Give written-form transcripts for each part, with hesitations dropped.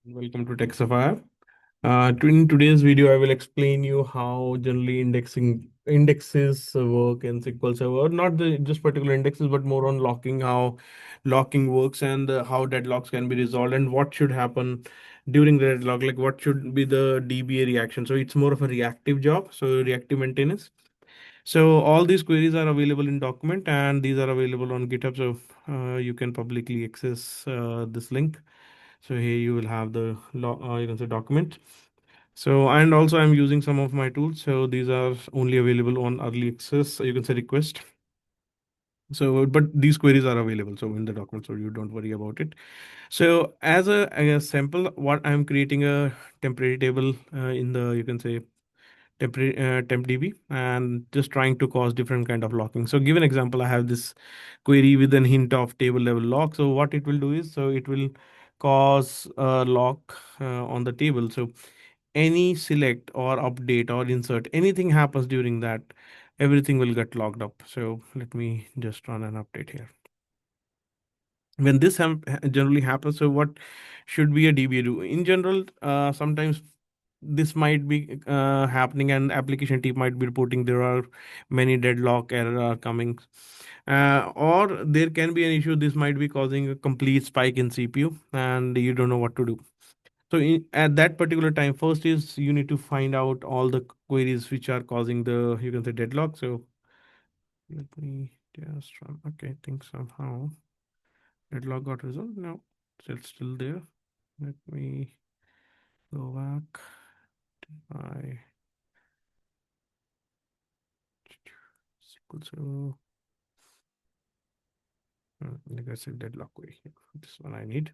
Welcome to Tech Sapphire. In today's video, I will explain you how generally indexes work in SQL Server. Not just particular indexes, but more on locking, how locking works, and how deadlocks can be resolved, and what should happen during the deadlock. Like what should be the DBA reaction. So it's more of a reactive job. So reactive maintenance. So all these queries are available in document, and these are available on GitHub. So you can publicly access this link. So here you will have the you can say document. So and also I'm using some of my tools. So these are only available on early access. You can say request. So but these queries are available. So in the document, so you don't worry about it. So as a sample, what I'm creating a temporary table in the you can say temporary tempdb and just trying to cause different kind of locking. So give an example, I have this query with an hint of table level lock. So what it will do is, so it will cause a lock on the table. So any select or update or insert, anything happens during that, everything will get locked up. So let me just run an update here. When this generally happens, so what should be a DBA do in general? Sometimes this might be happening, and application team might be reporting there are many deadlock error are coming, or there can be an issue. This might be causing a complete spike in CPU, and you don't know what to do. So at that particular time, first is you need to find out all the queries which are causing the you can say deadlock. So let me just run. Okay, I think somehow deadlock got resolved. No, it's still there. Let me go back. I SQL Server. Regressive deadlock query. This one I need.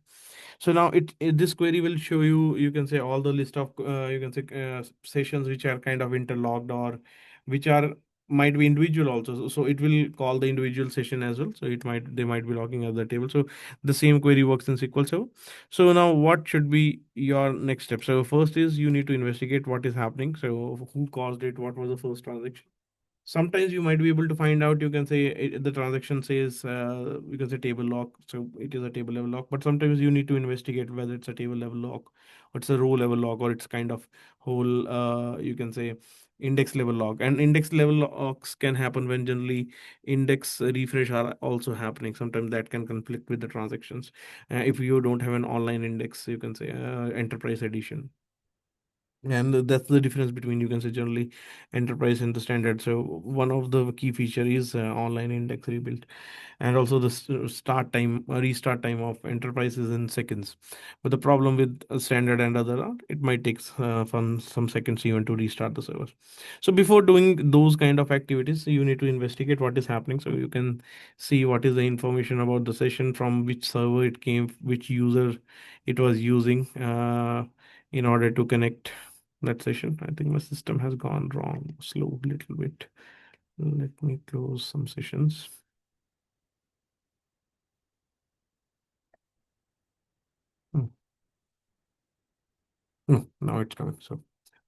So now this query will show you, you can say all the list of you can say sessions which are kind of interlocked, or which are might be individual also. So it will call the individual session as well. So they might be logging at the table. So the same query works in SQL Server. So now what should be your next step? So first is you need to investigate what is happening. So who caused it? What was the first transaction? Sometimes you might be able to find out, you can say the transaction says you can say table lock, so it is a table level lock. But sometimes you need to investigate whether it's a table level lock, or it's a row level lock, or it's kind of whole you can say index level lock. And index level locks can happen when generally index refresh are also happening. Sometimes that can conflict with the transactions if you don't have an online index, you can say enterprise edition. And that's the difference between, you can say, generally enterprise and the standard. So one of the key feature is online index rebuild, and also the restart time of enterprise is in seconds. But the problem with a standard and other are, it might take some seconds even to restart the server. So before doing those kind of activities, you need to investigate what is happening. So you can see what is the information about the session, from which server it came, which user it was using in order to connect that session. I think my system has gone wrong, slow a little bit. Let me close some sessions. Hmm. Now it's coming. So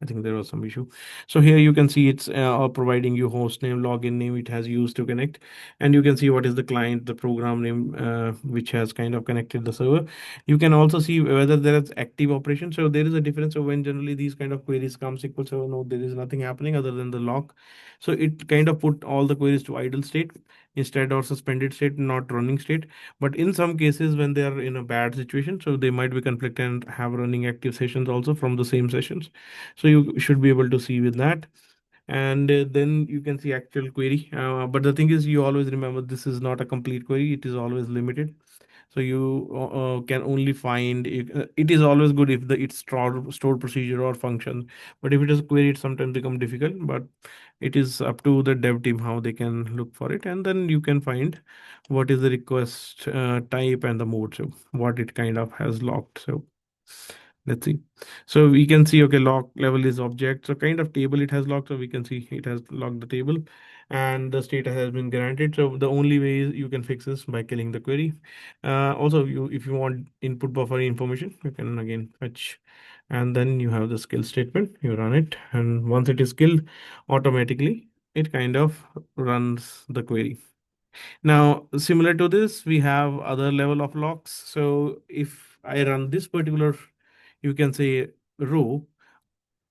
I think there was some issue. So here you can see it's providing you host name, login name it has used to connect, and you can see what is the client, the program name which has kind of connected the server. You can also see whether there is active operation. So there is a difference. So when generally these kind of queries come, SQL Server, no, there is nothing happening other than the lock. So it kind of put all the queries to idle state instead, or suspended state, not running state. But in some cases, when they are in a bad situation, so they might be conflicted and have running active sessions also from the same sessions. So you should be able to see with that. And then you can see actual query. But the thing is, you always remember this is not a complete query, it is always limited. So you can only find it, it is always good if the it's stored procedure or function. But if it is a query, it sometimes become difficult. But it is up to the dev team how they can look for it, and then you can find what is the request type and the mode. So what it kind of has locked. So let's see. So we can see, okay, lock level is object. So kind of table it has locked. So we can see it has locked the table, and the state has been granted. So the only way is you can fix this by killing the query. Also, if you want input buffer information, you can again fetch, and then you have the skill statement. You run it, and once it is killed, automatically it kind of runs the query. Now, similar to this, we have other level of locks. So if I run this particular, you can say row.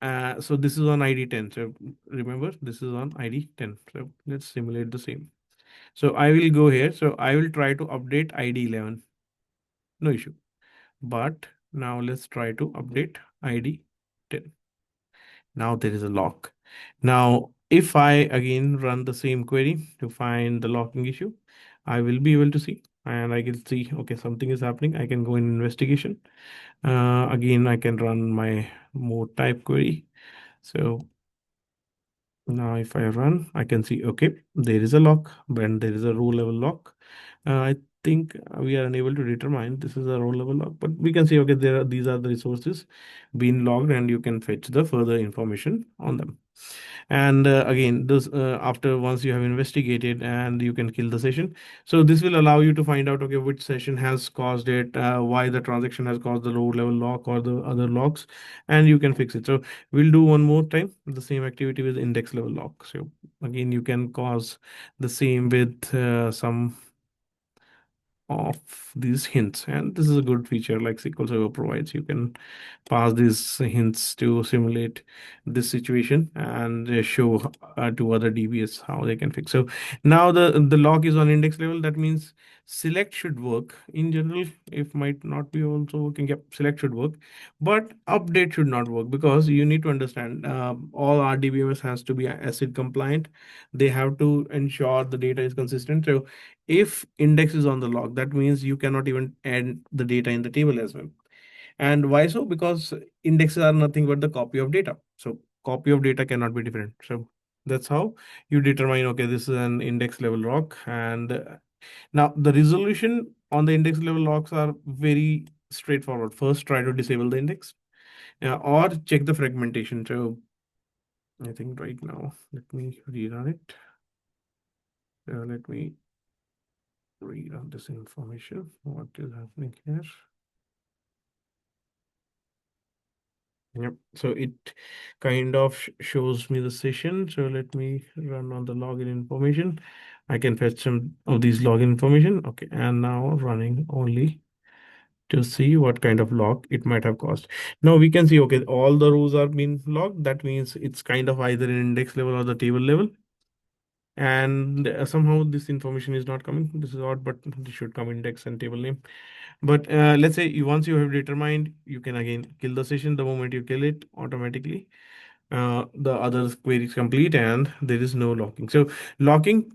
So this is on ID 10. So remember, this is on ID 10. So let's simulate the same. So I will go here. So I will try to update ID 11. No issue. But now let's try to update ID 10. Now there is a lock. Now, if I again run the same query to find the locking issue, I will be able to see and I can see, okay, something is happening. I can go in investigation. Again, I can run my mode type query. So now if I run, I can see, okay, there is a lock, but there is a row level lock. I think we are unable to determine this is a row level lock, but we can see, okay, these are the resources being logged and you can fetch the further information on them. And again, this after once you have investigated and you can kill the session. So this will allow you to find out, okay, which session has caused it, why the transaction has caused the low level lock or the other locks, and you can fix it. So we'll do one more time the same activity with index level lock. So again, you can cause the same with some of these hints, and this is a good feature like SQL Server provides. You can pass these hints to simulate this situation and show to other DBAs how they can fix. So now the lock is on index level. That means select should work in general. If might not be also working, yep, select should work, but update should not work because you need to understand all RDBMS has to be ACID compliant. They have to ensure the data is consistent. So if index is on the log, that means you cannot even add the data in the table as well. And why so? Because indexes are nothing but the copy of data. So copy of data cannot be different. So that's how you determine, okay, this is an index level log. And now the resolution on the index level logs are very straightforward. First, try to disable the index or check the fragmentation. So I think right now, let me rerun it. Let me rerun this information. What is happening here? Yep. So it kind of shows me the session. So let me run on the login information. I can fetch some of these login information. Okay. And now running only to see what kind of log it might have caused. Now we can see, okay, all the rows are being logged. That means it's kind of either in index level or the table level. And somehow this information is not coming. This is odd, but this should come index and table name. But let's say once you have determined, you can again kill the session. The moment you kill it, automatically the other query is complete and there is no locking. So locking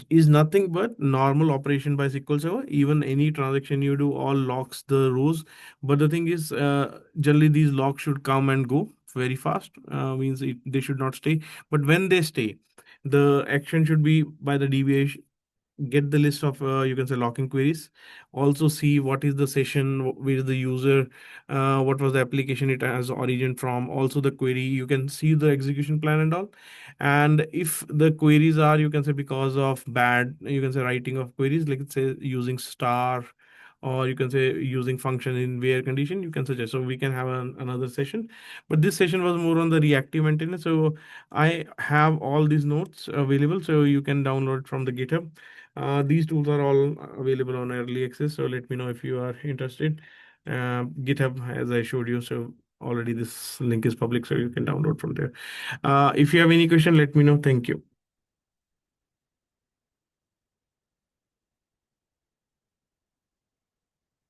is nothing but normal operation by SQL Server. Even any transaction you do, all locks the rows. But the thing is, generally these locks should come and go very fast. Means they should not stay. But when they stay, the action should be by the DBA get the list of you can say locking queries, also see what is the session, where is the user, what was the application it has origin from, also the query, you can see the execution plan and all. And if the queries are, you can say, because of bad, you can say, writing of queries, like say using star, or you can say using function in where condition, you can suggest. So we can have another session, but this session was more on the reactive maintenance. So I have all these notes available, so you can download from the GitHub. These tools are all available on early access. So let me know if you are interested. GitHub, as I showed you, so already this link is public, so you can download from there. If you have any question, let me know. Thank you.